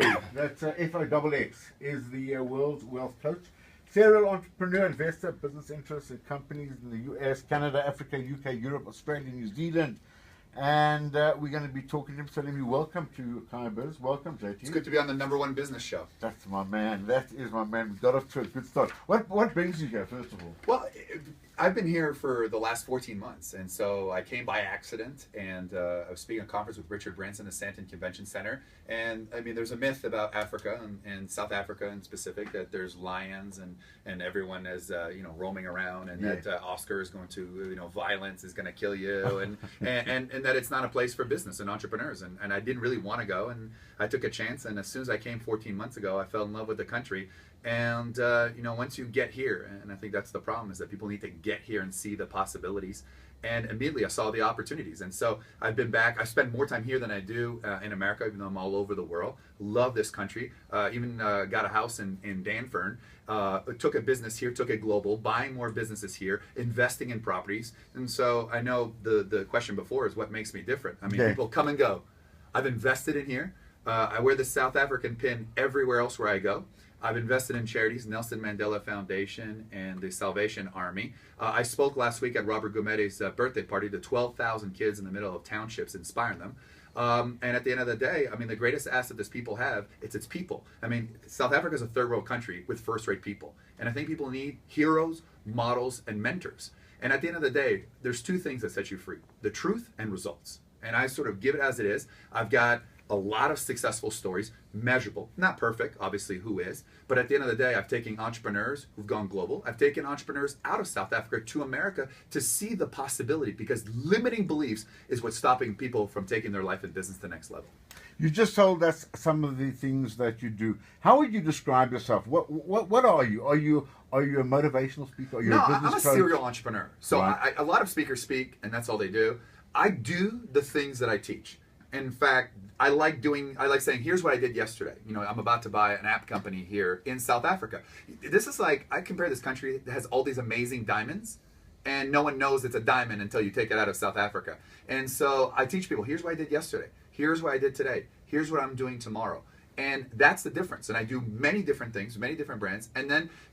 sorry, that's FOXX, is the world's wealth coach. Serial entrepreneur, investor, business interests in companies in the US, Canada, Africa, UK, Europe, Australia, New Zealand. And we're going to be talking to him. So let me welcome to KaiBiz. Welcome, JT. It's good to be on the #1 business show. That's my man. That is my man. We got off to a good start. What brings you here, first of all? Well, I've been here for the last 14 months, and so I came by accident, and I was speaking at a conference with Richard Branson at the Stanton Convention Center. And I mean, there's a myth about Africa and South Africa in specific that there's lions and everyone is roaming around, and that Oscar is going to violence is going to kill you, and that it's not a place for business and entrepreneurs. And I didn't really want to go, and I took a chance. And as soon as I came 14 months ago, I fell in love with the country. And once you get here, and I think that's the problem, is that people need to get here and see the possibilities. And immediately I saw the opportunities. And so I've been back. I spend more time here than I do in America, even though I'm all over the world. Love this country. Even got a house in Danfern. Took a business here, took it global, buying more businesses here, investing in properties. And so I know the question before is what makes me different. I mean, people come and go. I've invested in here. I wear the South African pin everywhere else where I go. I've invested in charities, Nelson Mandela Foundation and the Salvation Army. I spoke last week at Robert Gumette's birthday party to 12,000 kids in the middle of townships, inspiring them. And at the end of the day, I mean, the greatest asset this people have, it's its people. I mean, South Africa is a third world country with first-rate people. And I think people need heroes, models, and mentors. And at the end of the day, there's two things that set you free: the truth and results. And I sort of give it as it is. I've got a lot of successful stories, measurable, not perfect, obviously, who is, but at the end of the day, I've taken entrepreneurs who've gone global. I've taken entrepreneurs out of South Africa to America to see the possibility, because limiting beliefs is what's stopping people from taking their life and business to the next level. You just told us some of the things that you do. How would you describe yourself? What are you? Are you a motivational speaker? Are you a business I'm a coach? serial entrepreneur. So Right. a lot of speakers speak, and that's all they do. I do the things that I teach. In fact, I like saying, here's what I did yesterday. I'm about to buy an app company here in South Africa. This is like, I compare this country that has all these amazing diamonds, and no one knows it's a diamond until you take it out of South Africa. And so I teach people, here's what I did yesterday. Here's what I did today. Here's what I'm doing tomorrow. And that's the difference. And I do many different things, many different brands.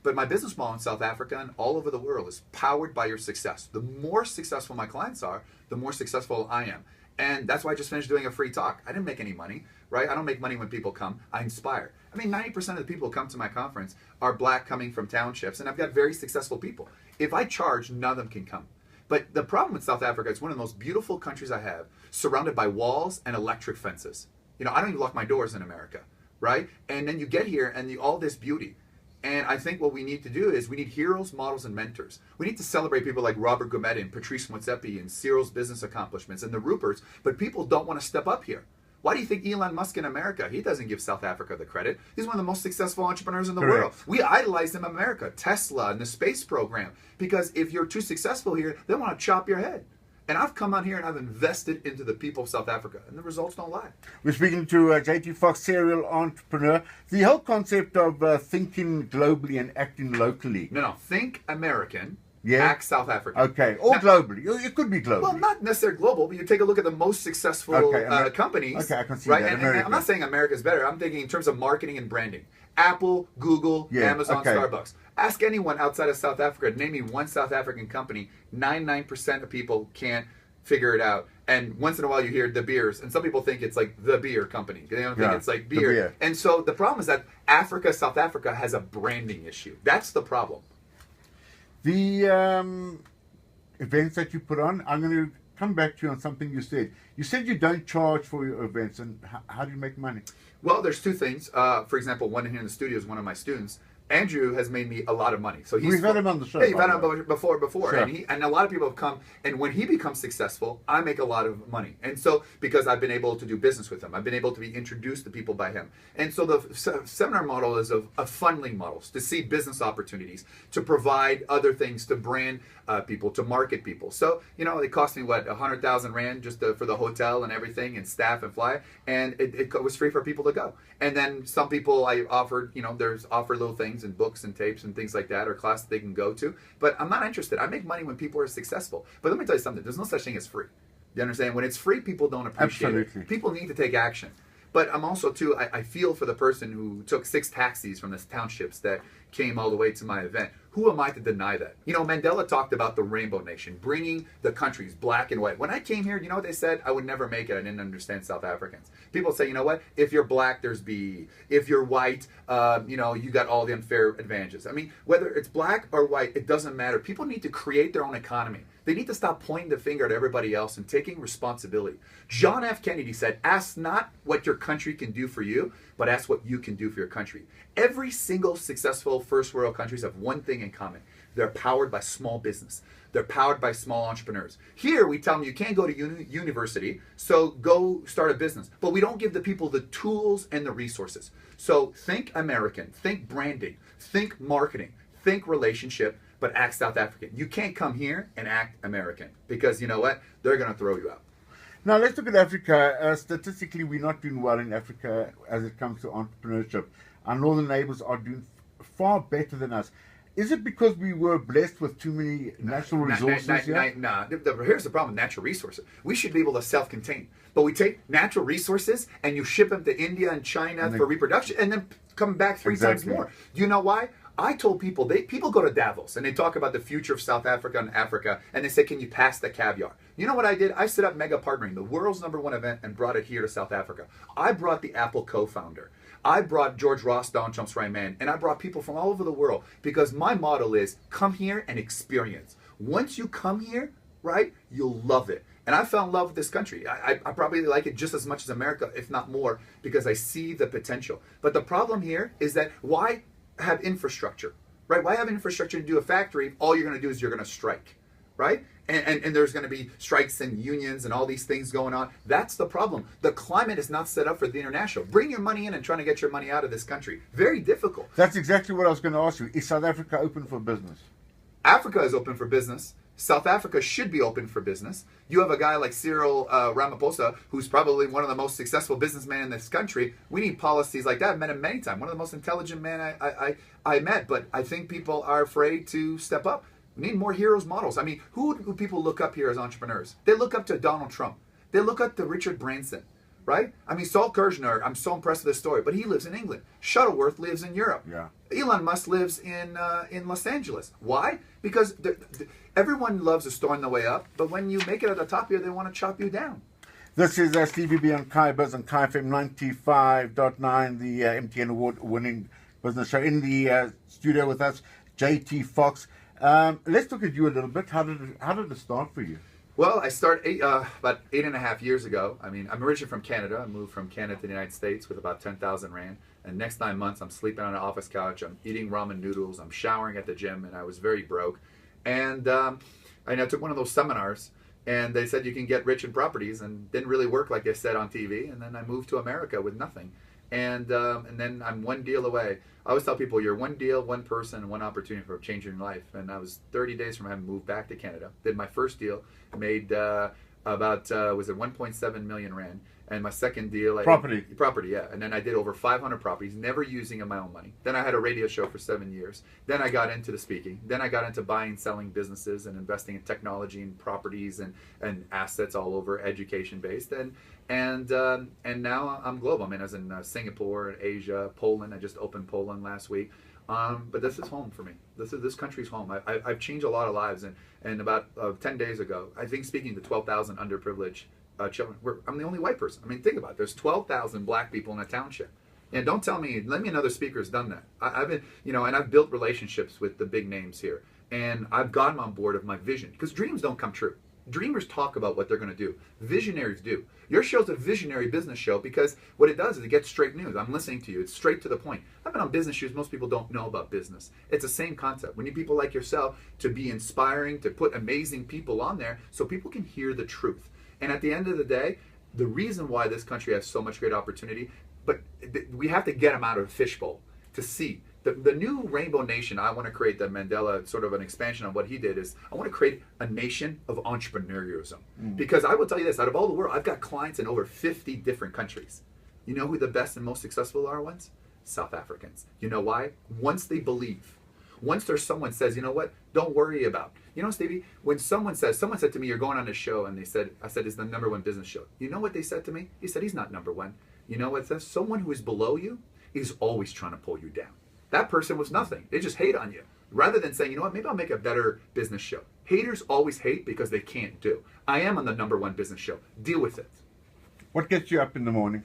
But my business model in South Africa and all over the world is powered by your success. The more successful my clients are, the more successful I am. And that's why I just finished doing a free talk. I didn't make any money, right? I don't make money when people come. I inspire. I mean, 90% of the people who come to my conference are black, coming from townships, and I've got very successful people. If I charge, none of them can come. But the problem with South Africa, it's one of the most beautiful countries I have, surrounded by walls and electric fences. I don't even lock my doors in America, right? And then you get here and all this beauty. And I think what we need to do is we need heroes, models, and mentors. We need to celebrate people like Robert Gumette and Patrice Motsepe and Cyril's business accomplishments and the Ruperts, but people don't want to step up here. Why do you think Elon Musk in America, he doesn't give South Africa the credit? He's one of the most successful entrepreneurs in the world. We idolize him in America, Tesla and the space program, because if you're too successful here, they want to chop your head. And I've come out here and I've invested into the people of South Africa, and the results don't lie. We're speaking to JT Foxx, serial entrepreneur. The whole concept of thinking globally and acting locally. No, think American, act South African. Okay, or globally. It could be globally. Well, not necessarily global, but you take a look at the most successful companies. Okay, I can see right? that. And I'm not saying America's better. I'm thinking in terms of marketing and branding. Apple, Google, Amazon, Starbucks. Ask anyone outside of South Africa, name me one South African company. 99% of people can't figure it out. And once in a while you hear De Beers, and some people think it's like the beer company. They don't think it's like beer. And so the problem is that South Africa has a branding issue. That's the problem. The events that you put on, I'm going to come back to you on something you said. You said you don't charge for your events, and how do you make money? Well, there's two things. For example, one here in the studio is one of my students. Andrew has made me a lot of money. So we've had him on the show. Yeah, you've had him before. Sure. And a lot of people have come, and when he becomes successful, I make a lot of money. And so, because I've been able to do business with him, I've been able to be introduced to people by him. And so the seminar model is of funneling models, to see business opportunities, to provide other things, to brand people, to market people. So, it cost me, 100,000 Rand just for the hotel and everything, and staff and fly, and it was free for people to go. And then some people I offered, there's offer little things and books and tapes and things like that, or classes they can go to. But I'm not interested. I make money when people are successful. But let me tell you something. There's no such thing as free. You understand? When it's free, people don't appreciate it. People need to take action. But I'm also too, I feel for the person who took 6 taxis from the townships that came all the way to my event. Who am I to deny that? You know, Mandela talked about the Rainbow Nation, bringing the countries black and white. When I came here, you know what they said? I would never make it. I didn't understand South Africans. People say, you know what? If you're black, there's BE. If you're white, you know, you got all the unfair advantages. I mean, whether it's black or white, it doesn't matter. People need to create their own economy. They need to stop pointing the finger at everybody else and taking responsibility. John F. Kennedy said, ask not what your country can do for you, but ask what you can do for your country. Every single successful first world countries have one thing in common. They're powered by small business. They're powered by small entrepreneurs. Here, we tell them you can't go to university, so go start a business. But we don't give the people the tools and the resources. So think American, think branding, think marketing, think relationship, but act South African. You can't come here and act American because you know what? They're going to throw you out. Now let's look at Africa. Statistically, we're not doing well in Africa as it comes to entrepreneurship. Our northern neighbors are doing far better than us. Is it because we were blessed with too many natural resources here? No. Here's the problem with natural resources. We should be able to self-contain. But we take natural resources and you ship them to India and China for reproduction and then come back three times more. Do you know why? I told people, people go to Davos and they talk about the future of South Africa and Africa and they say, can you pass the caviar? You know what I did? I set up Mega Partnering, the world's #1 event, and brought it here to South Africa. I brought the Apple co-founder. I brought George Ross, Donald Trump's right man, and I brought people from all over the world because my model is come here and experience. Once you come here, right, you'll love it. And I fell in love with this country. I probably like it just as much as America, if not more, because I see the potential. But the problem here is that why have infrastructure, right? Why have infrastructure to do a factory if all you're going to do is you're going to strike, right? And there's going to be strikes and unions and all these things going on. That's the problem. The climate is not set up for the international. Bring your money in and trying to get your money out of this country. Very difficult. That's exactly what I was going to ask you. Is South Africa open for business? Africa is open for business. South Africa should be open for business. You have a guy like Cyril Ramaphosa, who's probably one of the most successful businessmen in this country. We need policies like that. I've met him many times. One of the most intelligent men I met. But I think people are afraid to step up. We need more heroes models. I mean, who do people look up here as entrepreneurs? They look up to Donald Trump. They look up to Richard Branson, right? I mean, Saul Kirshner, I'm so impressed with this story, but he lives in England. Shuttleworth lives in Europe. Yeah. Elon Musk lives in Los Angeles. Why? Because everyone loves a story on the way up, but when you make it at the top here, they want to chop you down. This is Stevie B on Kai Buzz on Kai FM 95.9, the MTN award-winning business show. In the studio with us, JT Foxx. Let's look at you a little bit. How did it start for you? Well, I started about 8.5 years ago. I mean, I'm originally from Canada. I moved from Canada to the United States with about 10,000 Rand. And next 9 months, I'm sleeping on an office couch. I'm eating ramen noodles. I'm showering at the gym, and I was very broke. And I took one of those seminars, and they said you can get rich in properties, and didn't really work like they said on TV. And then I moved to America with nothing. And then I'm one deal away. I always tell people you're one deal, one person, one opportunity for changing your life. And I was 30 days from having moved back to Canada. Did my first deal, made about 1.7 million Rand. And my second deal, property, yeah. And then I did over 500 properties, never using my own money. Then I had a radio show for 7 years. Then I got into the speaking. Then I got into buying, selling businesses and investing in technology and properties and assets all over, education based. And now I'm global. I mean, I was in Singapore, Asia, Poland. I just opened Poland last week. But this is home for me. This country's home. I've changed a lot of lives. And about 10 days ago, I think speaking to 12,000 underprivileged children, I'm the only white person. I mean, think about it. There's 12,000 black people in a township. And don't tell me, let me another speaker has done that. I've been, and I've built relationships with the big names here. And I've gotten on board of my vision. Because dreams don't come true. Dreamers talk about what they're going to do. Visionaries do. Your show's a visionary business show because what it does is it gets straight news. I'm listening to you. It's straight to the point. I've been on business shows. Most people don't know about business. It's the same concept. We need people like yourself to be inspiring, to put amazing people on there so people can hear the truth. And at the end of the day, the reason why this country has so much great opportunity, but we have to get them out of the fishbowl to see. The new Rainbow Nation I want to create, that Mandela, sort of an expansion on what he did, is I want to create a nation of entrepreneurism. Because I will tell you this, out of all the world, I've got clients in over 50 different countries. You know who the best and most successful are ones? South Africans. You know why? Once they believe. Once there's someone says, you know what, don't worry about. You know, Stevie, when someone said to me, you're going on a show, and I said, it's the #1 business show. You know what they said to me? He said, he's not #1. You know what it says? Someone who is below you is always trying to pull you down. That person was nothing. They just hate on you. Rather than saying, you know what, maybe I'll make a better business show. Haters always hate because they can't do. I am on the #1 business show. Deal with it. What gets you up in the morning?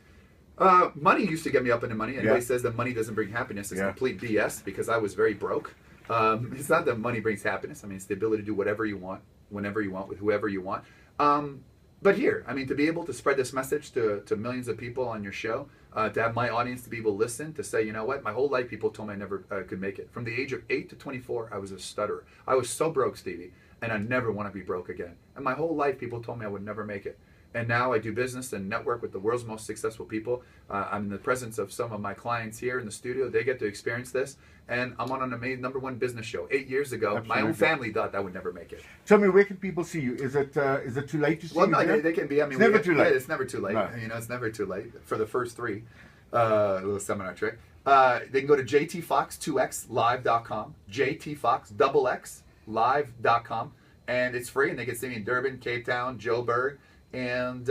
Money used to get me up in the money. Anybody says that money doesn't bring happiness is complete BS, because I was very broke. It's not that money brings happiness. I mean, it's the ability to do whatever you want, whenever you want, with whoever you want. But here, I mean, to be able to spread this message to millions of people on your show, to have my audience to be able to listen, to say, you know what, my whole life people told me I never could make it. From the age of 8 to 24, I was a stutterer. I was so broke, Stevie, and I never want to be broke again. And my whole life people told me I would never make it. And now I do business and network with the world's most successful people. I'm in the presence of some of my clients here in the studio. They get to experience this. And I'm on an amazing #1 business show. 8 years ago, my own family thought I would never make it. Tell me, where can people see you? Is it too late to see well, you? Well, no, there? they can be. I mean, it's never too late. Yeah, it's never too late. No. You know, it's never too late for the first 3. A little seminar trick. They can go to jtfox2xlive.com, jtfox2xlive.com, and it's free. And they can see me in Durban, Cape Town, Joburg. And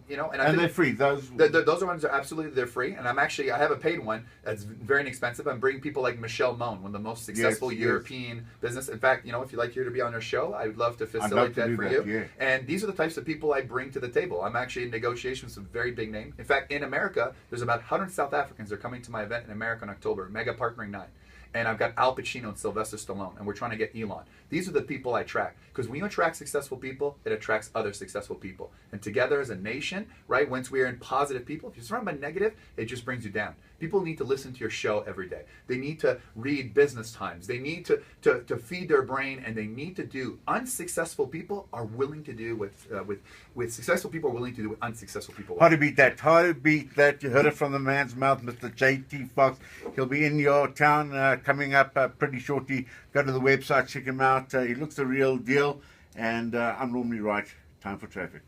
you know, and I think they're free. Those ones are absolutely, they're free. And I have a paid one that's very inexpensive. I'm bringing people like Michelle Moan, one of the most successful European business. In fact, you know, if you'd like here to be on our show, I would love to facilitate that for you. Yeah. And these are the types of people I bring to the table. I'm actually in negotiations with some very big names. In fact, in America, there's about 100 South Africans that are coming to my event in America in October, Mega Partnering Night. And I've got Al Pacino and Sylvester Stallone, and we're trying to get Elon. These are the people I attract. Because when you attract successful people, it attracts other successful people. And together as a nation, right, once we are in positive people, if you're surrounded by negative, it just brings you down. People need to listen to your show every day. They need to read Business Times. They need to feed their brain, and they need to do. Unsuccessful people are willing to do with successful people are willing to do what unsuccessful people want. How to beat that? How to beat that? You heard it from the man's mouth, Mr. J.T. Foxx. He'll be in your town coming up pretty shortly. Go to the website, check him out. He looks the real deal. And I'm normally right. Time for traffic.